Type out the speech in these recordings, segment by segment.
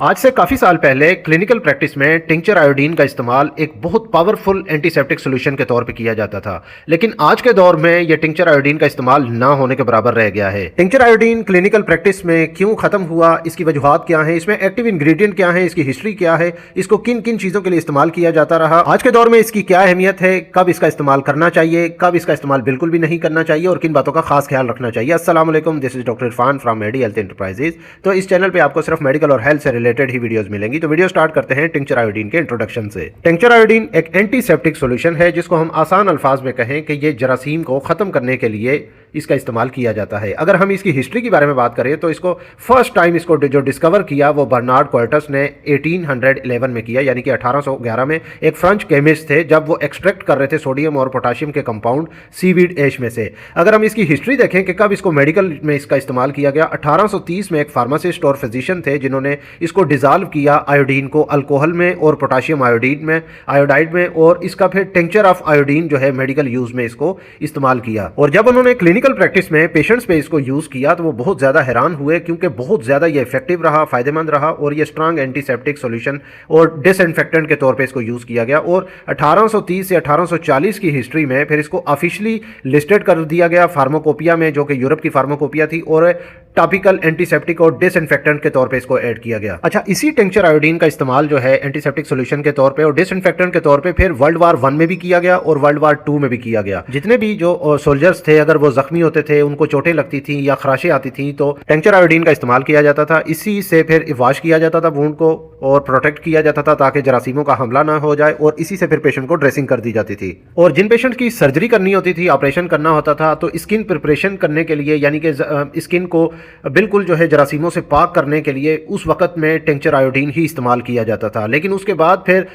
आज से काफ़ी साल पहले क्लिनिकल प्रैक्टिस में टिंचर आयोडीन का इस्तेमाल एक बहुत पावरफुल एंटीसेप्टिक सॉल्यूशन के तौर पे किया जाता था। लेकिन आज के दौर में यह टिंचर आयोडीन का इस्तेमाल ना होने के बराबर रह गया है। टिंचर आयोडीन क्लिनिकल प्रैक्टिस में क्यों खत्म हुआ, इसकी वजूहात क्या है, इसमें एक्टिव इंग्रेडिएंट क्या है, इसकी हिस्ट्री क्या है, इसको किन किन चीज़ों के लिए इस्तेमाल किया जाता रहा, आज के दौर में इसकी क्या अहमियत है, कब इसका इस्तेमाल करना चाहिए, कब इसका इस्तेमाल बिल्कुल भी नहीं करना चाहिए और किन बातों का खास ख्याल रखना चाहिए। अस्सलाम वालेकुम, this is doctor Irfan from Medi Health Enterprises. तो इस चैनल पे आपको सिर्फ मेडिकल और हेल्थ से रिलेटेड ही वीडियोस मिलेंगी। तो वीडियो स्टार्ट करते हैं टिंचर आयोडीन के इंट्रोडक्शन से। टिंचर आयोडीन एक एंटीसेप्टिक सॉल्यूशन है जिसको हम आसान अल्फाज में कहें कि ये जरासीम को खत्म करने के लिए इसका इस्तेमाल किया जाता है। अगर हम इसकी हिस्ट्री के बारे में बात करें तो इसको फर्स्ट टाइम इसको जो डिस्कवर किया वो बर्नार्ड क्वार्टस ने 1811 में किया, यानी कि 1811 में एक फ्रेंच केमिस्ट थे जब वो एक्सट्रैक्ट कर रहे थे सोडियम और पोटाशियम के कंपाउंड सीवीड ऐश में से। अगर हम इसकी हिस्ट्री देखें कि कब इसको मेडिकल में इसका इस्तेमाल किया गया, 1830 में एक फार्मासिस्ट और फिजिशियन थे जिन्होंने इसको डिजॉल्व किया आयोडीन को अल्कोहल में और पोटाशियम आयोडाइड में, और इसका फिर टिंचर ऑफ आयोडीन जो है मेडिकल यूज में इसको इस्तेमाल किया। और जब उन्होंने क्लिनिकल प्रैक्टिस में पेशेंट्स पे इसको यूज किया तो वो बहुत ज्यादा हैरान हुए क्योंकि बहुत ज्यादा ये इफेक्टिव रहा, फायदेमंद रहा और ये स्ट्रांग एंटीसेप्टिक सॉल्यूशन और डिसइंफेक्टेंट के तौर पे इसको यूज किया गया। और 1830 से 1840 की हिस्ट्री में फिर इसको ऑफिशियली लिस्टेड कर दिया गया फार्माकोपिया में, जो कि यूरोप की फार्माकोपिया थी, और टॉपिकल एंटीसेप्टिक और डिसइंफेक्टेंट के तौर पे इसको ऐड किया गया। अच्छा, इसी टिंचर आयोडीन का इस्तेमाल जो है एंटीसेप्टिक सॉल्यूशन के तौर पे और डिसइंफेक्टेंट के तौर पे फिर वर्ल्ड वार 1 में भी किया गया और वर्ल्ड वार 2 में भी किया गया। जितने भी जो सोल्जर्स थे अगर वो जख्मी होते थे, उनको चोटें लगती थी या खराशें आती थी, तो टिंचर आयोडीन का इस्तेमाल किया जाता था। इसी से फिर वॉश किया जाता था वुंड को और प्रोटेक्ट किया जाता था ताकि जरासीमों का हमला ना हो जाए, और इसी से फिर पेशेंट को ड्रेसिंग कर दी जाती थी। और जिन पेशेंट की सर्जरी करनी होती थी, ऑपरेशन करना होता था, तो स्किन प्रिपरेशन करने के लिए, यानी कि स्किन को बिल्कुल जो है जरासीमों से पाक करने के लिए उस वक्त में टिंचर आयोडीन ही इस्तेमाल किया जाता था। लेकिन उसके बाद फिर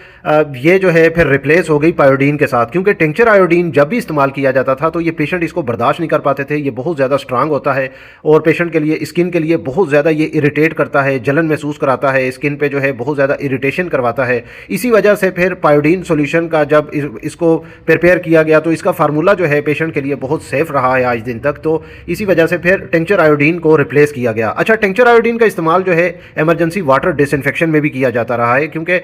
ये जो है फिर रिप्लेस हो गई पायोडीन के साथ, क्योंकि टिंचर आयोडीन जब भी इस्तेमाल किया जाता था तो ये पेशेंट इसको बर्दाश्त नहीं कर पाते थे। ये बहुत ज़्यादा स्ट्रांग होता है और पेशेंट के लिए, स्किन के लिए बहुत ज़्यादा ये इरिटेट करता है, जलन महसूस कराता है, स्किन पे जो है बहुत ज़्यादा इरिटेशन करवाता है। इसी वजह से फिर पायोडीन सॉल्यूशन का जब इसको प्रिपेयर किया गया तो इसका फार्मूला जो है पेशेंट के लिए बहुत सेफ रहा है आज दिन तक। तो इसी वजह से फिर टिंचर आयोडीन को रिप्लेस किया गया। अच्छा, टिंचर आयोडीन का इस्तेमाल जो है इमरजेंसी वाटर डिसइंफेक्शन में भी किया जाता रहा है, क्योंकि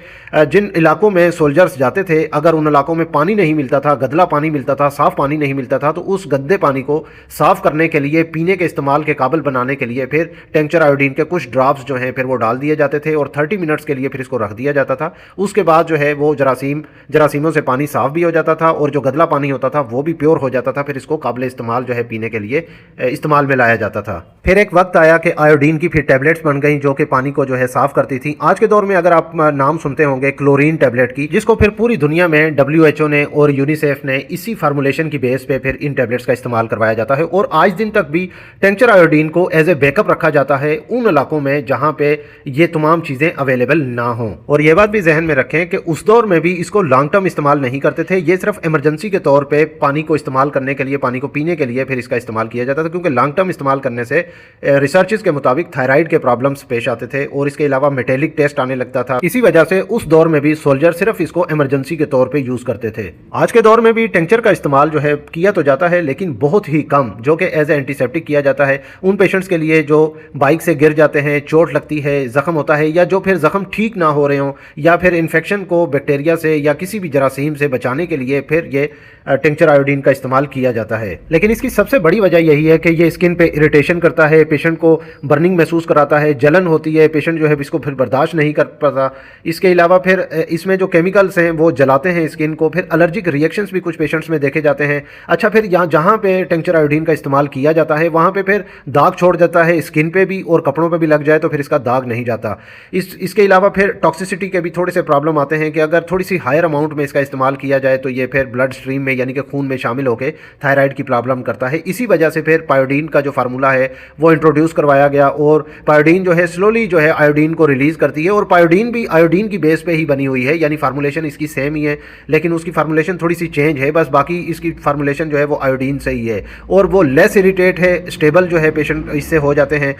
जिन इलाकों में सोल्जर्स जाते थे, अगर उन इलाकों में पानी नहीं मिलता था, गंदला पानी मिलता था, साफ पानी नहीं मिलता था, तो उस गंदे पानी को साफ करने के लिए, पीने के इस्तेमाल के काबिल बनाने के लिए फिर टिंचर आयोडीन के कुछ ड्रॉप्स जो हैं फिर वो डाल दिए जाते थे और 30 मिनट्स के लिए फिर इसको रख दिया जाता था। उसके बाद जो है वो जरासीमों से पानी साफ भी हो जाता था और जो गंदला पानी होता था वो भी प्योर हो जाता था। फिर इसको काबिल इस्तेमाल जो है पीने के लिए इस्तेमाल में लाया जाता था। फिर एक वक्त आया कि आयोडीन की फिर टैबलेट्स बन गई जो कि पानी को जो है साफ करती थी। आज के दौर में अगर आप नाम सुनते होंगे क्लोरीन टैबलेट की, जिसको फिर पूरी दुनिया में WHO ने और यूनिसेफ ने इसी फार्मूलेशन की बेस पे फिर इन टैबलेट्स का इस्तेमाल करवाया जाता है। और आज दिन तक भी टिंचर आयोडीन को एज ए बैकअप रखा जाता है उन इलाकों में जहां पे ये तमाम चीजें अवेलेबल ना हो। और ये बात भी जहन में रखें कि उस दौर में भी इसको लॉन्ग टर्म इस्तेमाल नहीं करते थे, ये सिर्फ इमरजेंसी के तौर पे पानी को इस्तेमाल करने के लिए, पानी को पीने के लिए फिर इसका इस्तेमाल किया जाता था, क्योंकि लॉन्ग टर्म इस्तेमाल करने से रिसर्चेस के मुताबिक थायराइड के प्रॉब्लम्स पेश आते थे और इसके अलावा मेटेलिक टेस्ट आने लगता था। इसी वजह से उस दौर में भी सोल्जर सिर्फ इसको इमरजेंसी के तौर पे यूज करते थे। आज के दौर में भी टिंचर का इस्तेमाल जो है किया तो जाता है, लेकिन बहुत ही कम, जो कि एज ए एंटीसेप्टिक किया जाता है उन पेशेंट्स के लिए जो बाइक से गिर जाते हैं, चोट लगती है, जख्म होता है, या जो फिर जख्म ठीक ना हो रहे हो, या फिर इन्फेक्शन को बैक्टीरिया से या किसी भी जरासीम से बचाने के लिए फिर ये टिंचर आयोडीन का इस्तेमाल किया जाता है। लेकिन इसकी सबसे बड़ी वजह यही है कि ये स्किन पे इरिटेशन करता है, पेशेंट को बर्निंग महसूस कराता है, जलन होती है, पेशेंट जो है इसको फिर बर्दाश्त नहीं कर पाता। इसके अलावा फिर इसमें जो केमिकल्स हैं वो जलाते हैं स्किन को, फिर एलर्जिक रिएक्शंस भी कुछ पेशेंट्स में देखे जाते हैं। अच्छा, फिर जहाँ पे टिंचर आयोडीन का इस्तेमाल किया जाता है वहाँ पे फिर दाग छोड़ जाता है, स्किन पे भी और कपड़ों पे भी लग जाए तो फिर इसका दाग नहीं जाता। इसके अलावा फिर टॉक्सिसिटी के भी थोड़े से प्रॉब्लम आते हैं कि अगर थोड़ी सी हायर अमाउंट में इसका इस्तेमाल किया जाए तो ये फिर ब्लड स्ट्रीम में, यानी कि खून में शामिल होकर थायराइड की प्रॉब्लम करता है। इसी वजह से फिर पायोडीन का जो फार्मूला है वो इंट्रोड्यूस करवाया गया और पायोडीन जो है स्लोली जो है आयोडीन को रिलीज करती है। और पायोडीन भी आयोडीन की बेस पे ही बनी हुई है, यानी फार्मूलेशन इसकी सेम ही है, लेकिन उसकी फार्मूलेशन थोड़ी सी चेंज है, बस बाकी इसकी फार्मूलेशन जो है वो आयोडीन से ही है। और वो लेस इरिटेट है, स्टेबल जो है पेशेंट इससे हो जाते हैं,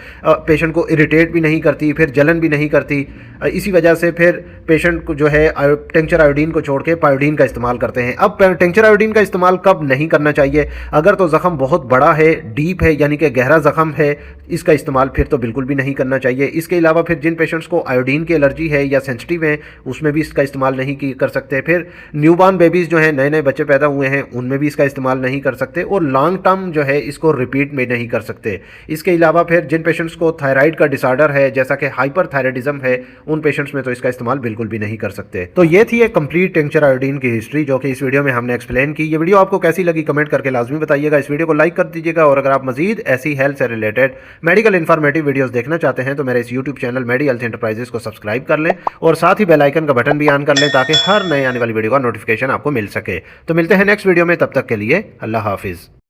पेशेंट को इरिटेट भी नहीं करती, फिर जलन भी नहीं करती। इसी वजह से फिर पेशेंट को जो है टिंचर आयोडीन को छोड़ के पायोडीन का इस्तेमाल करते हैं। अब टिंचर आयोडीन का इस्तेमाल कब नहीं करना चाहिए? अगर तो ज़ख़म बहुत बड़ा है, डीप है, यानी कि गहरा ज़ख़म है, इसका इस्तेमाल फिर तो बिल्कुल भी नहीं करना चाहिए। इसके अलावा फिर जिन पेशेंट्स को आयोडीन की एलर्जी है या सेंसिटिव हैं उसमें भी इसका इस्तेमाल नहीं कर सकते। फिर न्यूबॉर्न बेबीज़ जो हैं, नए नए बच्चे पैदा हुए हैं, उनमें भी इसका इस्तेमाल नहीं कर सकते और लॉन्ग टर्म जो है इसको रिपीट में नहीं कर सकते। इसके अलावा फिर जिन पेशेंट्स को थायराइड का डिसऑर्डर है जैसा कि हाइपरथायराइडिज्म है, उन पेशेंट्स में तो इसका इस्तेमाल बिल्कुल भी नहीं कर सकते। तो ये थी एक कंप्लीट टिंक्चर आयोडीन की हिस्ट्री जो कि इस वीडियो में हमने एक्सप्लेन की। ये वीडियो आपको कैसी लगी कमेंट करके लाजमी बताइएगा। इस वीडियो को लाइक कर दीजिएगा और अगर आप मजीद ऐसी हेल्थ से रिलेटेड मेडिकल इन्फॉर्मेटिव वीडियोस देखना चाहते हैं तो मेरे इस यूट्यूब चैनल मेडी हेल्थ एंटरप्राइजेस को सब्सक्राइब कर लें और साथ ही बेल आइकन का बटन भी ऑन कर लें ताकि हर नए आने वाली वीडियो का नोटिफिकेशन आपको मिल सके। तो मिलते हैं नेक्स्ट वीडियो में, तब तक के लिए अल्लाह हाफिज़।